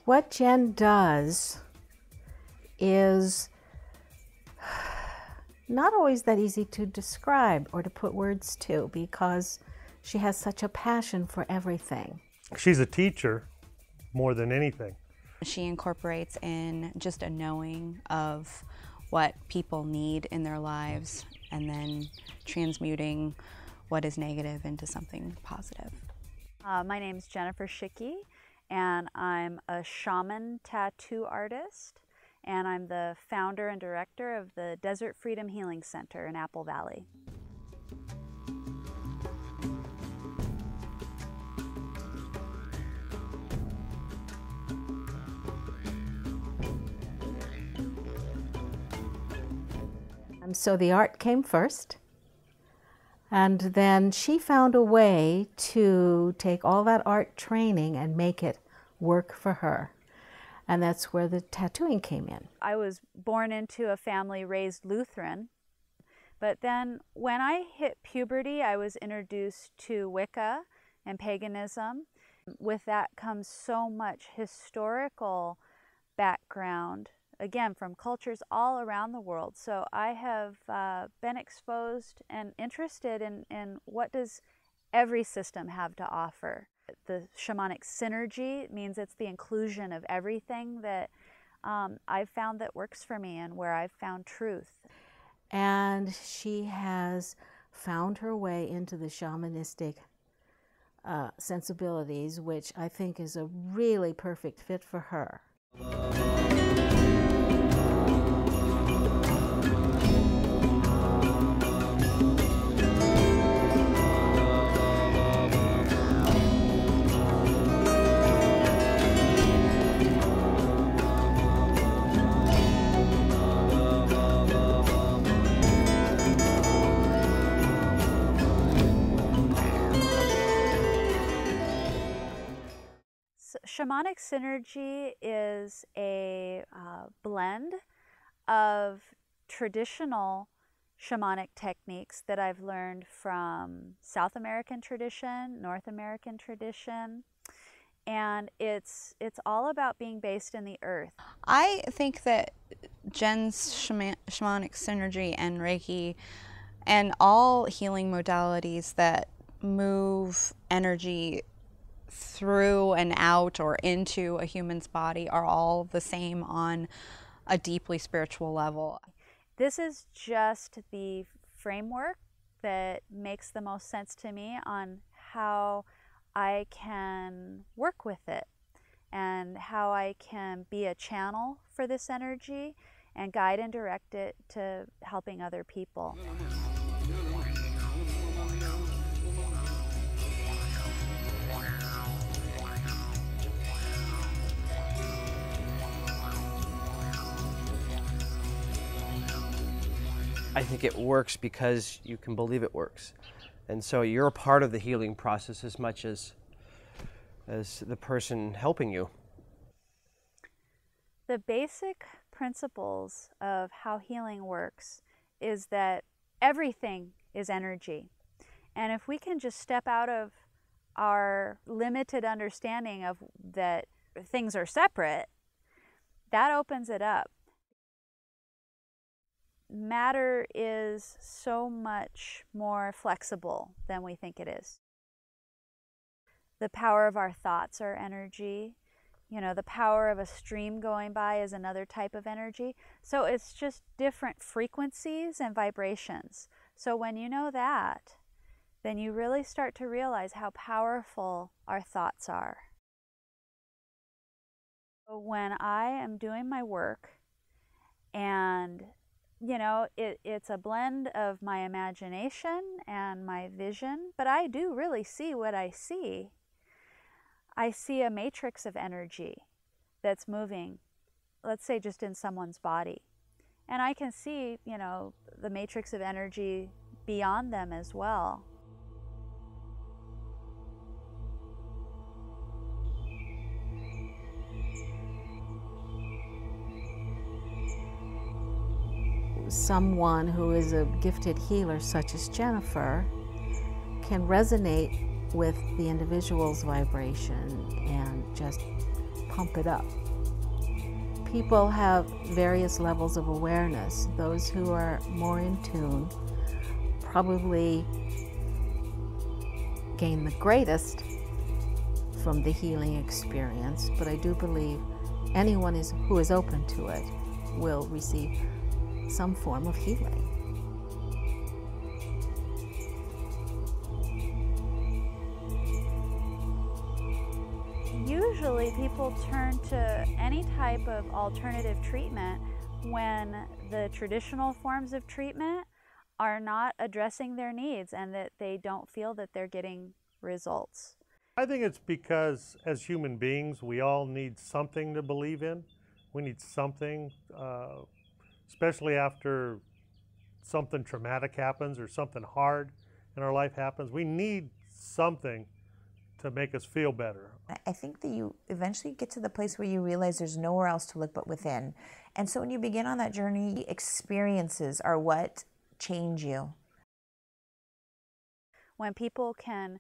What Jen does is not always that easy to describe or to put words to, because she has such a passion for everything. She's a teacher more than anything. She incorporates in just a knowing of what people need in their lives and then transmuting what is negative into something positive. My name's Jennifer Schichi, and I'm a shaman tattoo artist, and I'm the founder and director of the Desert Freedom Healing Center in Apple Valley. And so the art came first, and then she found a way to take all that art training and make it work for her. And that's where the tattooing came in. I was born into a family raised Lutheran, but then when I hit puberty, I was introduced to Wicca and paganism. With that comes so much historical background, again, from cultures all around the world. So I have been exposed and interested in what does every system have to offer. The Shamanic Synergy means it's the inclusion of everything that I've found that works for me and where I've found truth. And she has found her way into the shamanistic sensibilities, which I think is a really perfect fit for her. Shamanic Synergy is a blend of traditional shamanic techniques that I've learned from South American tradition, North American tradition, and it's all about being based in the earth. I think that Jen's Shamanic Synergy and Reiki and all healing modalities that move energy through and out or into a human's body are all the same on a deeply spiritual level. This is just the framework that makes the most sense to me on how I can work with it and how I can be a channel for this energy and guide and direct it to helping other people. I think it works because you can believe it works. And so you're a part of the healing process as much as the person helping you. The basic principles of how healing works is that everything is energy. And if we can just step out of our limited understanding of that things are separate, that opens it up. Matter is so much more flexible than we think it is. The power of our thoughts are energy. You know, the power of a stream going by is another type of energy. So it's just different frequencies and vibrations. So when you know that, then you really start to realize how powerful our thoughts are. When I am doing my work, and you know, it's a blend of my imagination and my vision, but I do really see what I see. I see a matrix of energy that's moving, let's say just in someone's body. And I can see, you know, the matrix of energy beyond them as well. Someone who is a gifted healer, such as Jennifer, can resonate with the individual's vibration and just pump it up. People have various levels of awareness. Those who are more in tune probably gain the greatest from the healing experience, but I do believe anyone who is open to it will receive some form of healing. Usually people turn to any type of alternative treatment when the traditional forms of treatment are not addressing their needs and that they don't feel that they're getting results. I think it's because as human beings, we all need something to believe in. We need something, especially after something traumatic happens or something hard in our life happens. We need something to make us feel better. I think that you eventually get to the place where you realize there's nowhere else to look but within. And so when you begin on that journey, experiences are what change you. When people can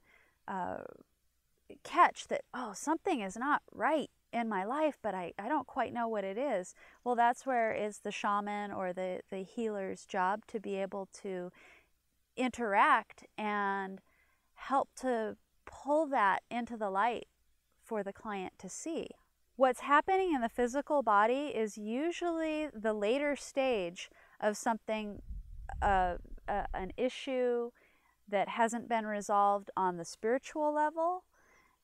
catch that, oh, something is not right in my life, but I don't quite know what it is. Well, that's where it's the shaman or the healer's job to be able to interact and help to pull that into the light for the client to see. What's happening in the physical body is usually the later stage of something, an issue that hasn't been resolved on the spiritual level,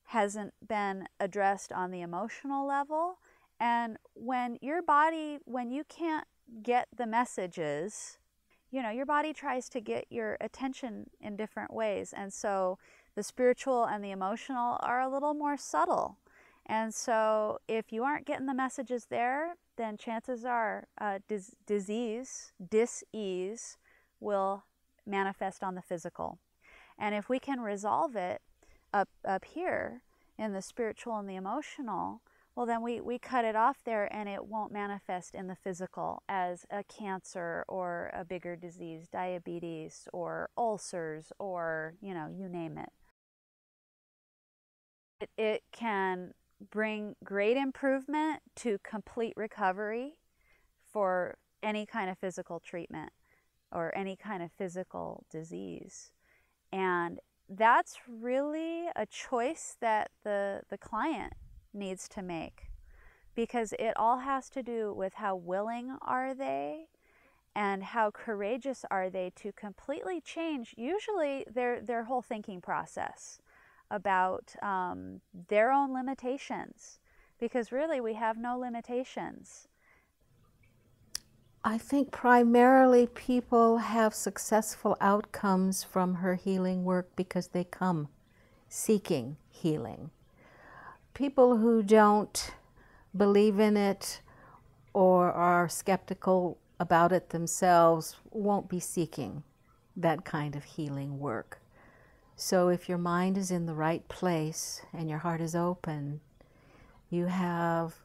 hasn't been addressed on the emotional level. And when you can't get the messages, your body tries to get your attention in different ways. And so the spiritual and the emotional are a little more subtle. And so if you aren't getting the messages there, then chances are dis-ease will manifest on the physical. And if we can resolve it up here in the spiritual and the emotional, well, then we cut it off there and it won't manifest in the physical as a cancer or a bigger disease, diabetes or ulcers or, you name it. It can bring great improvement to complete recovery for any kind of physical treatment or any kind of physical disease. And that's really a choice that the client needs to make, because it all has to do with how willing are they and how courageous are they to completely change usually their whole thinking process about their own limitations, because really we have no limitations. I think primarily people have successful outcomes from her healing work because they come seeking healing. People who don't believe in it or are skeptical about it themselves won't be seeking that kind of healing work. So if your mind is in the right place and your heart is open, you have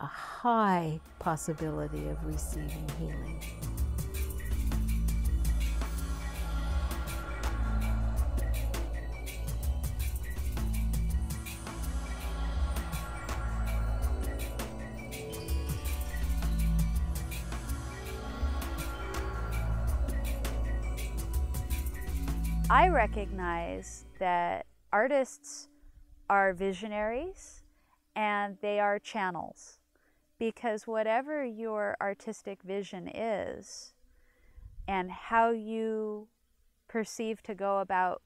a high possibility of receiving healing. I recognize that artists are visionaries and they are channels, because whatever your artistic vision is and how you perceive to go about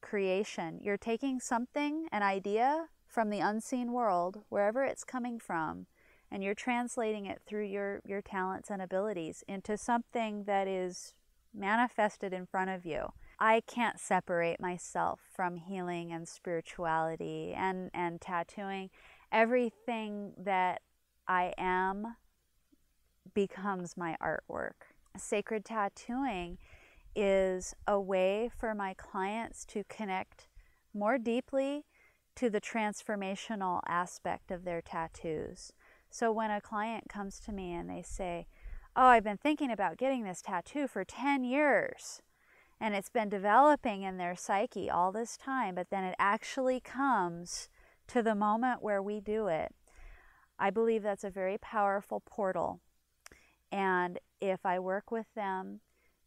creation, you're taking something, an idea from the unseen world, wherever it's coming from, and you're translating it through your talents and abilities into something that is manifested in front of you. I can't separate myself from healing and spirituality and tattooing. Everything that I am becomes my artwork. Sacred tattooing is a way for my clients to connect more deeply to the transformational aspect of their tattoos. So when a client comes to me and they say, oh, I've been thinking about getting this tattoo for 10 years. And it's been developing in their psyche all this time, but then it actually comes to the moment where we do it. I believe that's a very powerful portal. And if I work with them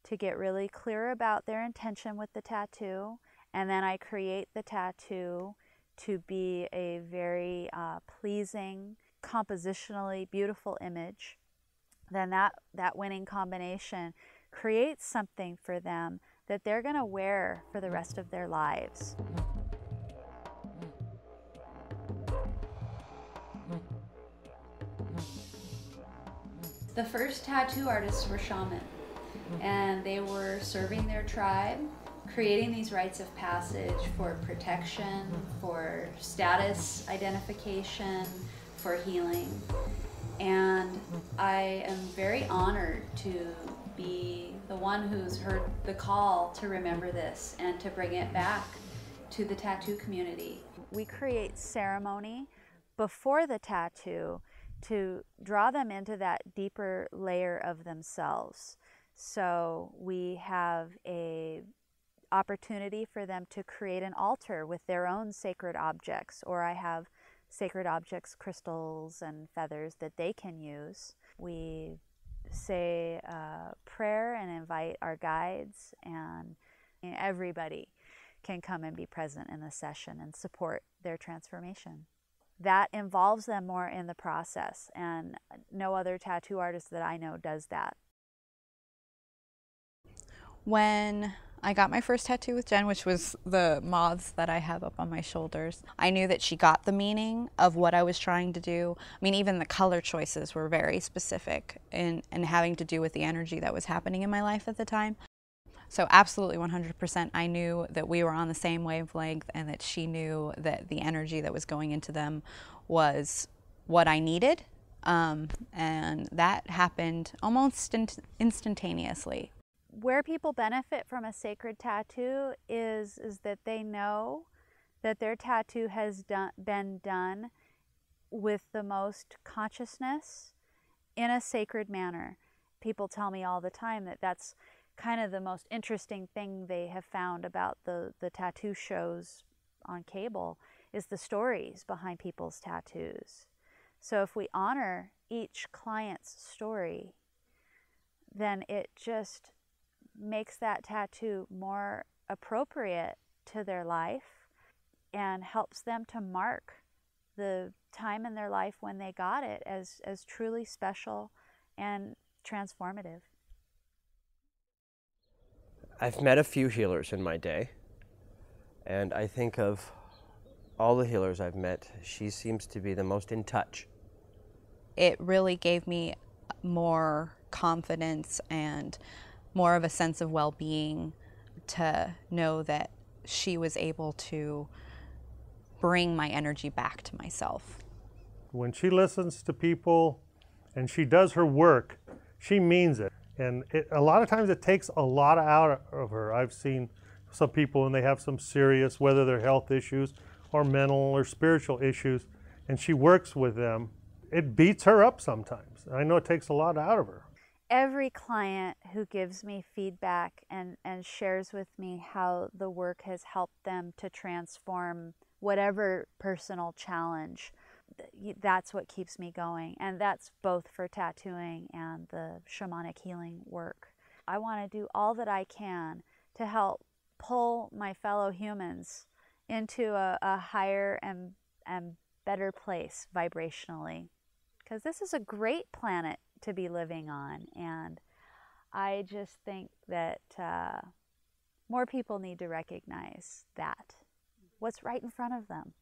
to get really clear about their intention with the tattoo, and then I create the tattoo to be a very pleasing, compositionally beautiful image, then that winning combination creates something for them that they're going to wear for the rest of their lives. The first tattoo artists were shaman, and they were serving their tribe, creating these rites of passage for protection, for status identification, for healing. And I am very honored to be the one who's heard the call to remember this and to bring it back to the tattoo community. We create ceremony before the tattoo to draw them into that deeper layer of themselves. So we have a opportunity for them to create an altar with their own sacred objects, or I have sacred objects, crystals and feathers that they can use. We say a prayer and invite our guides, and everybody can come and be present in the session and support their transformation. That involves them more in the process, and no other tattoo artist that I know does that. When I got my first tattoo with Jen, which was the moths that I have up on my shoulders, I knew that she got the meaning of what I was trying to do. I mean, even the color choices were very specific and having to do with the energy that was happening in my life at the time. So absolutely 100%, I knew that we were on the same wavelength and that she knew that the energy that was going into them was what I needed. And that happened almost instantaneously. Where people benefit from a sacred tattoo is that they know that their tattoo has been done with the most consciousness in a sacred manner. People tell me all the time that that's kind of the most interesting thing they have found about the tattoo shows on cable is the stories behind people's tattoos. So if we honor each client's story, then it just makes that tattoo more appropriate to their life and helps them to mark the time in their life when they got it as truly special and transformative. I've met a few healers in my day, and I think of all the healers I've met, she seems to be the most in touch. It really gave me more confidence and more of a sense of well-being to know that she was able to bring my energy back to myself. When she listens to people and she does her work, she means it. And a lot of times it takes a lot out of her. I've seen some people and they have some serious, whether they're health issues or mental or spiritual issues, and she works with them. It beats her up sometimes. I know it takes a lot out of her. Every client who gives me feedback and shares with me how the work has helped them to transform whatever personal challenge, that's what keeps me going. And that's both for tattooing and the shamanic healing work. I want to do all that I can to help pull my fellow humans into a higher and better place vibrationally. Because this is a great planet to be living on, and I just think that more people need to recognize that, what's right in front of them.